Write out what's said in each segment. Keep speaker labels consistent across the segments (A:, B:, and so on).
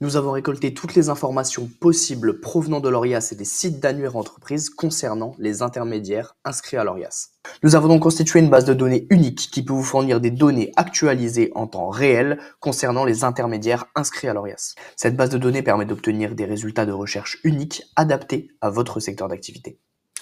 A: Nous avons récolté toutes les informations possibles provenant de l'ORIAS et des sites d'annuaires entreprises concernant les intermédiaires inscrits à l'ORIAS. Nous avons donc constitué une base de données unique qui peut vous fournir des données actualisées en temps réel concernant les intermédiaires inscrits à l'ORIAS. Cette base de données permet d'obtenir des résultats de recherche uniques adaptés à votre secteur d'activité.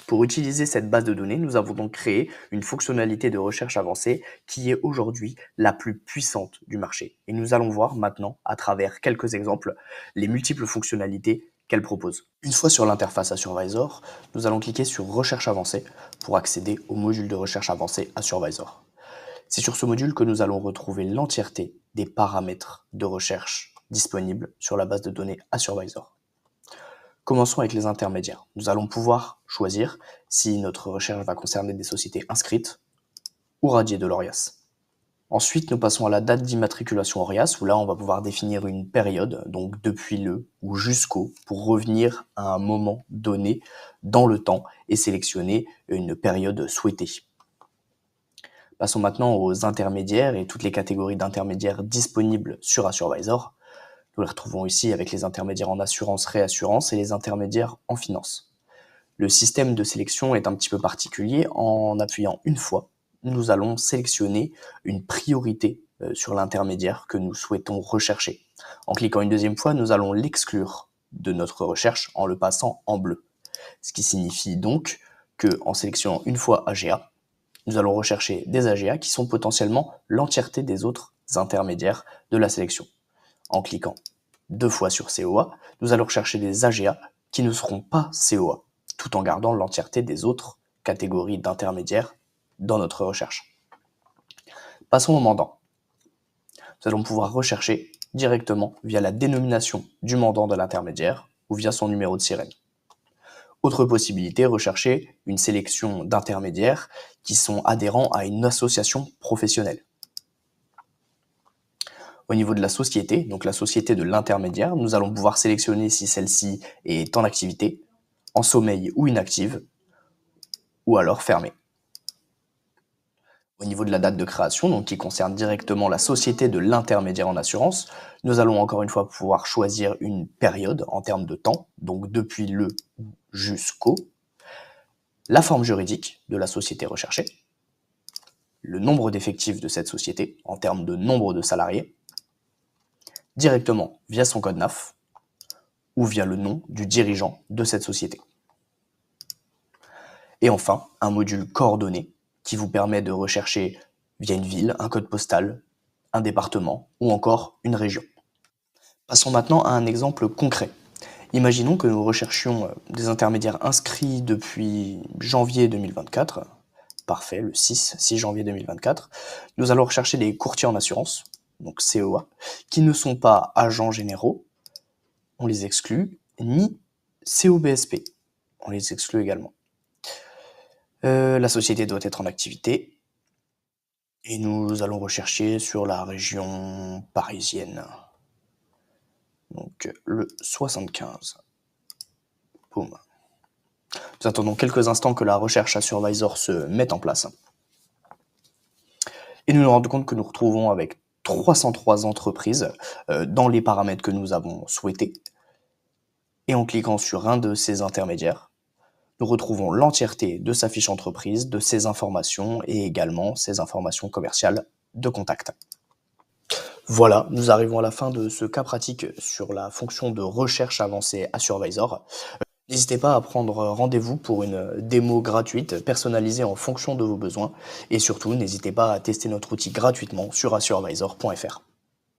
A: Pour utiliser cette base de données, nous avons donc créé une fonctionnalité de recherche avancée qui est aujourd'hui la plus puissante du marché. Et nous allons voir maintenant, à travers quelques exemples, les multiples fonctionnalités qu'elle propose. Une fois sur l'interface Assurvisor, nous allons cliquer sur Recherche avancée pour accéder au module de recherche avancée Assurvisor. C'est sur ce module que nous allons retrouver l'entièreté des paramètres de recherche disponibles sur la base de données Assurvisor. Commençons avec les intermédiaires. Nous allons pouvoir choisir si notre recherche va concerner des sociétés inscrites ou radiées de l'ORIAS. Ensuite, nous passons à la date d'immatriculation ORIAS, où là, on va pouvoir définir une période, donc depuis le ou jusqu'au, pour revenir à un moment donné dans le temps et sélectionner une période souhaitée. Passons maintenant aux intermédiaires et toutes les catégories d'intermédiaires disponibles sur Assurvisor. Nous les retrouvons ici avec les intermédiaires en assurance, réassurance et les intermédiaires en finance. Le système de sélection est un petit peu particulier. En appuyant une fois, nous allons sélectionner une priorité sur l'intermédiaire que nous souhaitons rechercher. En cliquant une deuxième fois, nous allons l'exclure de notre recherche en le passant en bleu. Ce qui signifie donc qu'en sélectionnant une fois AGA, nous allons rechercher des AGA qui sont potentiellement l'entièreté des autres intermédiaires de la sélection. En cliquant deux fois sur COA, nous allons rechercher des AGA qui ne seront pas COA, tout en gardant l'entièreté des autres catégories d'intermédiaires dans notre recherche. Passons au mandant. Nous allons pouvoir rechercher directement via la dénomination du mandant de l'intermédiaire ou via son numéro de sirène. Autre possibilité, rechercher une sélection d'intermédiaires qui sont adhérents à une association professionnelle. Au niveau de la société, donc la société de l'intermédiaire, nous allons pouvoir sélectionner si celle-ci est en activité, en sommeil ou inactive, ou alors fermée. Au niveau de la date de création, donc qui concerne directement la société de l'intermédiaire en assurance, nous allons encore une fois pouvoir choisir une période en termes de temps, donc depuis le jusqu'au, la forme juridique de la société recherchée, le nombre d'effectifs de cette société en termes de nombre de salariés, directement via son code NAF ou via le nom du dirigeant de cette société. Et enfin, un module coordonnées qui vous permet de rechercher via une ville, un code postal, un département ou encore une région. Passons maintenant à un exemple concret. Imaginons que nous recherchions des intermédiaires inscrits depuis janvier 2024. Parfait, le 6 janvier 2024. Nous allons rechercher des courtiers en assurance, donc COA, qui ne sont pas agents généraux, on les exclut, ni COBSP, on les exclut également. La société doit être en activité, et nous allons rechercher sur la région parisienne, donc le 75. Boum. Nous attendons quelques instants que la recherche Assurvisor se mette en place. Et nous nous rendons compte que nous retrouvons avec 303 entreprises dans les paramètres que nous avons souhaités. Et en cliquant sur un de ces intermédiaires, nous retrouvons l'entièreté de sa fiche entreprise, de ses informations et également ses informations commerciales de contact. Voilà, nous arrivons à la fin de ce cas pratique sur la fonction de recherche avancée Assurvisor. N'hésitez pas à prendre rendez-vous pour une démo gratuite personnalisée en fonction de vos besoins et surtout n'hésitez pas à tester notre outil gratuitement sur assurvisor.fr.